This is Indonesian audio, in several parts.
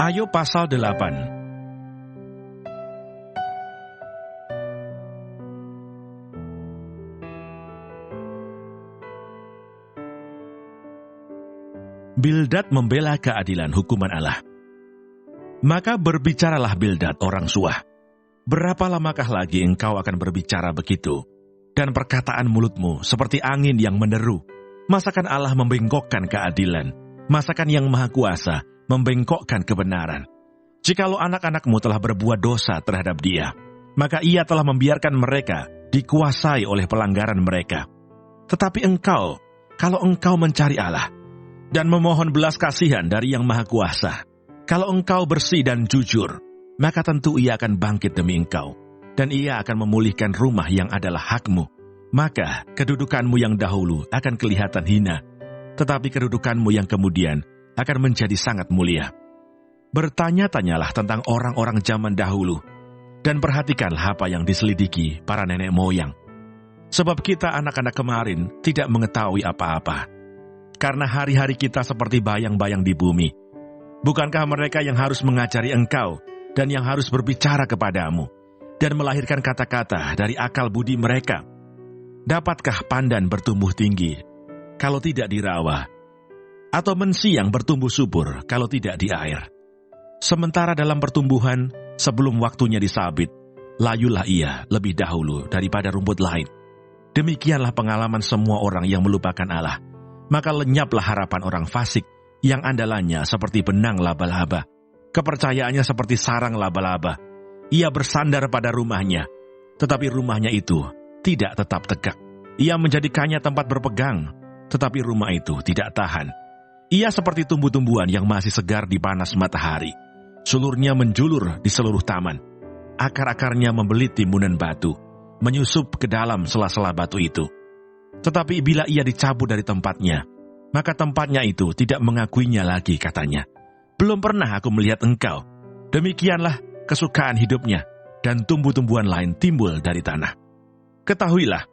Ayub pasal 8. Bildad membela keadilan hukuman Allah. Maka berbicaralah Bildad orang Suah. Berapa lamakah lagi engkau akan berbicara begitu? Dan perkataan mulutmu seperti angin yang menderu. Masakan Allah membengkokkan keadilan? Masakan yang Maha Kuasa membengkokkan kebenaran? Jikalau anak-anakmu telah berbuat dosa terhadap Dia, maka Ia telah membiarkan mereka dikuasai oleh pelanggaran mereka. Tetapi engkau, kalau engkau mencari Allah dan memohon belas kasihan dari Yang Maha Kuasa, kalau engkau bersih dan jujur, maka tentu Ia akan bangkit demi engkau, dan Ia akan memulihkan rumah yang adalah hakmu. Maka kedudukanmu yang dahulu akan kelihatan hina, tetapi kedudukanmu yang kemudian akan menjadi sangat mulia. Bertanya-tanyalah tentang orang-orang zaman dahulu, dan perhatikanlah apa yang diselidiki para nenek moyang. Sebab kita anak-anak kemarin tidak mengetahui apa-apa, karena hari-hari kita seperti bayang-bayang di bumi. Bukankah mereka yang harus mengajari engkau, dan yang harus berbicara kepadamu, dan melahirkan kata-kata dari akal budi mereka? Dapatkah pandan bertumbuh tinggi, kalau tidak dirawa, atau mensiang bertumbuh subur, kalau tidak di air? Sementara dalam pertumbuhan, sebelum waktunya disabit, layulah ia lebih dahulu daripada rumput lain. Demikianlah pengalaman semua orang yang melupakan Allah. Maka lenyaplah harapan orang fasik, yang andalannya seperti benang laba-laba, kepercayaannya seperti sarang laba-laba. Ia bersandar pada rumahnya, tetapi rumahnya itu tidak tetap tegak. Ia menjadikannya tempat berpegang, tetapi rumah itu tidak tahan. Ia seperti tumbuh-tumbuhan yang masih segar di panas matahari. Sulurnya menjulur di seluruh taman. Akar-akarnya membelit timbunan batu, menyusup ke dalam sela-sela batu itu. Tetapi bila ia dicabut dari tempatnya, maka tempatnya itu tidak mengakuinya lagi, katanya. Belum pernah aku melihat engkau. Demikianlah kesukaan hidupnya, dan tumbuh-tumbuhan lain timbul dari tanah. Ketahuilah,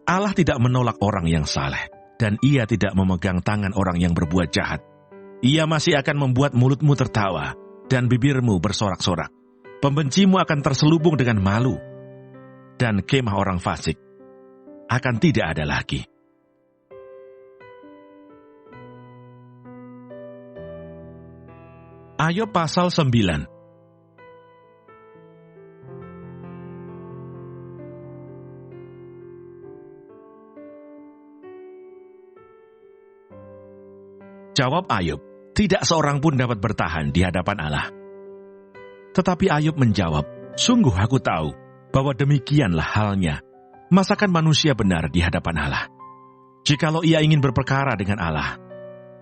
Allah tidak menolak orang yang saleh, dan Ia tidak memegang tangan orang yang berbuat jahat. Ia masih akan membuat mulutmu tertawa, dan bibirmu bersorak-sorak. Pembencimu akan terselubung dengan malu, dan kemah orang fasik akan tidak ada lagi. Ayub pasal 9. Jawab Ayub, tidak seorang pun dapat bertahan di hadapan Allah. Tetapi Ayub menjawab, sungguh aku tahu bahwa demikianlah halnya. Masakan manusia benar di hadapan Allah? Jikalau ia ingin berperkara dengan Allah,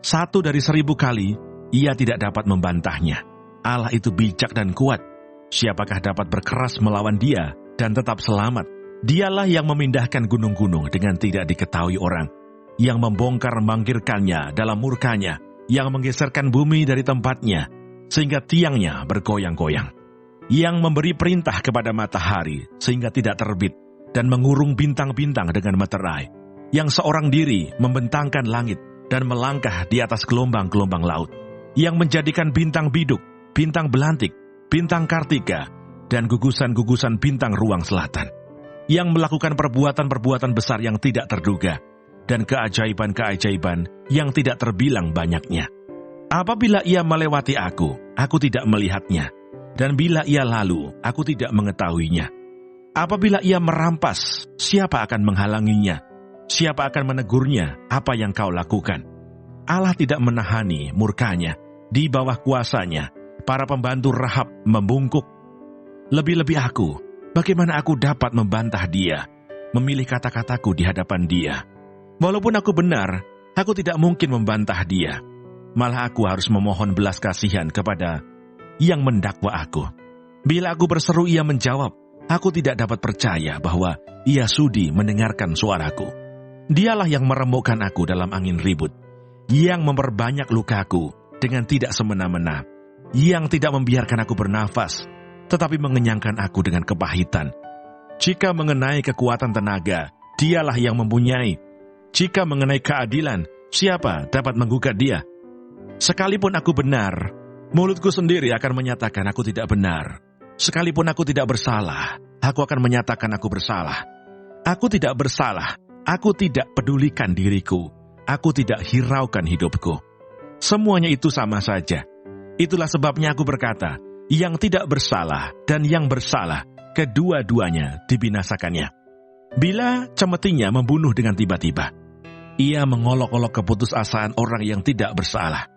1 dari 1000 kali, ia tidak dapat membantahnya. Allah itu bijak dan kuat. Siapakah dapat berkeras melawan Dia dan tetap selamat? Dialah yang memindahkan gunung-gunung dengan tidak diketahui orang, yang membongkar-mangkirkannya dalam murkanya, yang menggeserkan bumi dari tempatnya, sehingga tiangnya bergoyang-goyang, yang memberi perintah kepada matahari, sehingga tidak terbit, dan mengurung bintang-bintang dengan meterai, yang seorang diri membentangkan langit, dan melangkah di atas gelombang-gelombang laut, yang menjadikan bintang biduk, bintang belantik, bintang kartika, dan gugusan-gugusan bintang ruang selatan, yang melakukan perbuatan-perbuatan besar yang tidak terduga, dan keajaiban-keajaiban yang tidak terbilang banyaknya. Apabila ia melewati aku tidak melihatnya, dan bila ia lalu, aku tidak mengetahuinya. Apabila ia merampas, siapa akan menghalanginya? Siapa akan menegurnya apa yang kau lakukan? Allah tidak menahani murkanya, di bawah kuasanya, para pembantu Rahab membungkuk. Lebih-lebih aku, bagaimana aku dapat membantah Dia, memilih kata-kataku di hadapan Dia? Walaupun aku benar, aku tidak mungkin membantah Dia. Malah aku harus memohon belas kasihan kepada yang mendakwa aku. Bila aku berseru, Ia menjawab. Aku tidak dapat percaya bahwa Ia sudi mendengarkan suaraku. Dialah yang meremukkan aku dalam angin ribut, yang memperbanyak lukaku dengan tidak semena-mena, yang tidak membiarkan aku bernafas, tetapi mengenyangkan aku dengan kepahitan. Jika mengenai kekuatan tenaga, Dialah yang mempunyai. Jika mengenai keadilan, siapa dapat menggugat Dia? Sekalipun aku benar, Mulutku sendiri akan menyatakan aku tidak benar. Sekalipun aku tidak bersalah, aku akan menyatakan aku bersalah. Aku tidak bersalah, aku tidak pedulikan diriku, aku tidak hiraukan hidupku. Semuanya itu sama saja. Itulah sebabnya aku berkata, yang tidak bersalah dan yang bersalah, kedua-duanya dibinasakannya. Bila cemetinya membunuh dengan tiba-tiba, ia mengolok-olok keputusasaan orang yang tidak bersalah.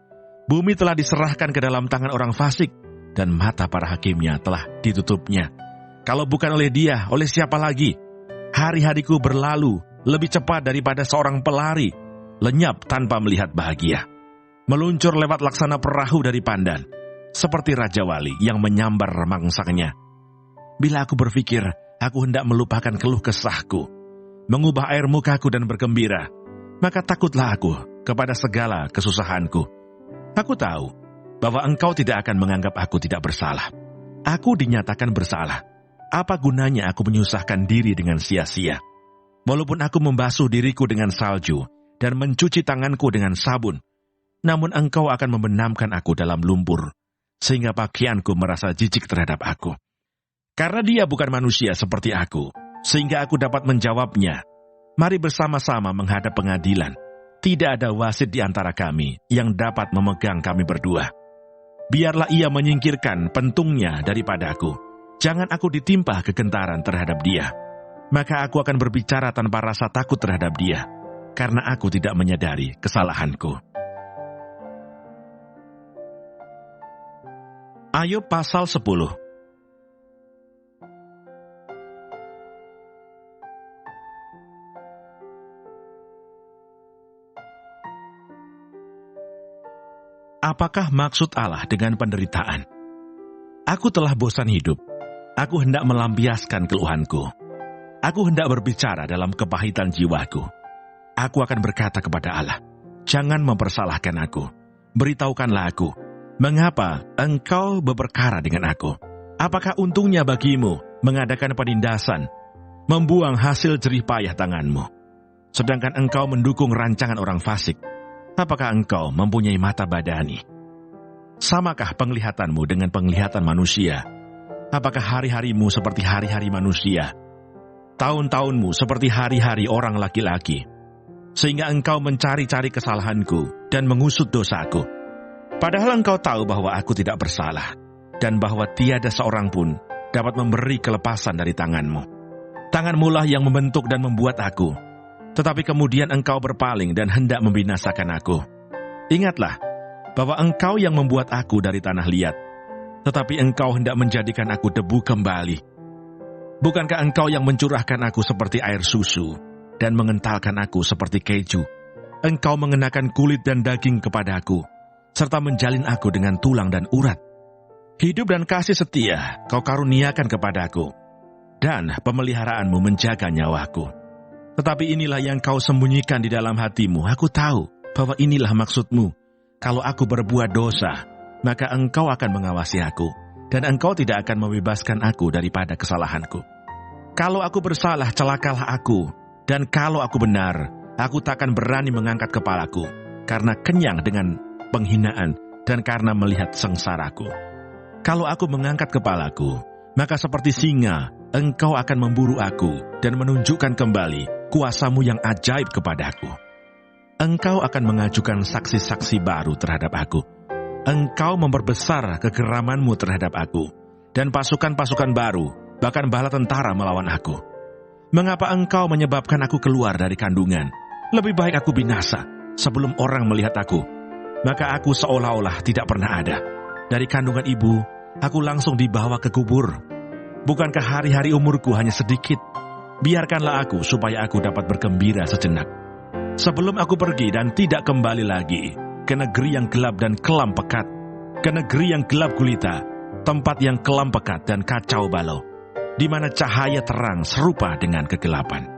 Bumi telah diserahkan ke dalam tangan orang fasik, dan mata para hakimnya telah ditutupnya. Kalau bukan oleh dia, oleh siapa lagi? Hari-hariku berlalu lebih cepat daripada seorang pelari, lenyap tanpa melihat bahagia. Meluncur lewat laksana perahu dari pandan, seperti Raja Wali yang menyambar mangsanya. Bila aku berpikir, aku hendak melupakan keluh kesahku, mengubah air mukaku dan bergembira, maka takutlah aku kepada segala kesusahanku. Aku tahu bahwa engkau tidak akan menganggap aku tidak bersalah. Aku dinyatakan bersalah. Apa gunanya aku menyusahkan diri dengan sia-sia? Walaupun aku membasuh diriku dengan salju dan mencuci tanganku dengan sabun, namun engkau akan membenamkan aku dalam lumpur, sehingga pakaianku merasa jijik terhadap aku. Karena dia bukan manusia seperti aku, sehingga aku dapat menjawabnya. Mari bersama-sama menghadap pengadilan. Tidak ada wasit di antara kami yang dapat memegang kami berdua. Biarlah ia menyingkirkan pentungnya daripadaku. Jangan aku ditimpa kegentaran terhadap dia. Maka aku akan berbicara tanpa rasa takut terhadap dia, karena aku tidak menyadari kesalahanku. Ayub pasal 10. Apakah maksud Allah dengan penderitaan? Aku telah bosan hidup. Aku hendak melampiaskan keluhanku. Aku hendak berbicara dalam kepahitan jiwaku. Aku akan berkata kepada Allah, jangan mempersalahkan aku. Beritahukanlah aku, mengapa engkau berperkara dengan aku? Apakah untungnya bagimu mengadakan penindasan, membuang hasil jerih payah tanganmu, sedangkan engkau mendukung rancangan orang fasik? Apakah engkau mempunyai mata badani? Samakah penglihatanmu dengan penglihatan manusia? Apakah hari-harimu seperti hari-hari manusia? Tahun-tahunmu seperti hari-hari orang laki-laki? Sehingga engkau mencari-cari kesalahanku dan mengusut dosaku. Padahal engkau tahu bahwa aku tidak bersalah, dan bahwa tiada seorang pun dapat memberi kelepasan dari tanganmu. Tanganmulah yang membentuk dan membuat aku. Tetapi kemudian engkau berpaling dan hendak membinasakan aku. Ingatlah bahwa engkau yang membuat aku dari tanah liat, tetapi engkau hendak menjadikan aku debu kembali. Bukankah engkau yang mencurahkan aku seperti air susu dan mengentalkan aku seperti keju? Engkau mengenakan kulit dan daging kepadaku, serta menjalin aku dengan tulang dan urat. Hidup dan kasih setia kau karuniakan kepadaku, dan pemeliharaanmu menjaga nyawaku. Tetapi inilah yang kau sembunyikan di dalam hatimu. Aku tahu bahwa inilah maksudmu. Kalau aku berbuat dosa, maka engkau akan mengawasi aku, dan engkau tidak akan membebaskan aku daripada kesalahanku. Kalau aku bersalah, celakalah aku, dan kalau aku benar, aku takkan berani mengangkat kepalaku, karena kenyang dengan penghinaan, dan karena melihat sengsaraku. Kalau aku mengangkat kepalaku, maka seperti singa, engkau akan memburu aku, dan menunjukkan kembali kuasamu yang ajaib kepadaku. Engkau akan mengajukan saksi-saksi baru terhadap aku. Engkau memperbesar kegeramanmu terhadap aku, dan pasukan-pasukan baru, bahkan bala tentara melawan aku. Mengapa engkau menyebabkan aku keluar dari kandungan? Lebih baik aku binasa sebelum orang melihat aku. Maka aku seolah-olah tidak pernah ada. Dari kandungan ibu, aku langsung dibawa ke kubur. Bukankah hari-hari umurku hanya sedikit? Biarkanlah aku supaya aku dapat bergembira sejenak. Sebelum aku pergi dan tidak kembali lagi ke negeri yang gelap dan kelam pekat, ke negeri yang gelap gulita, tempat yang kelam pekat dan kacau balau, di mana cahaya terang serupa dengan kegelapan.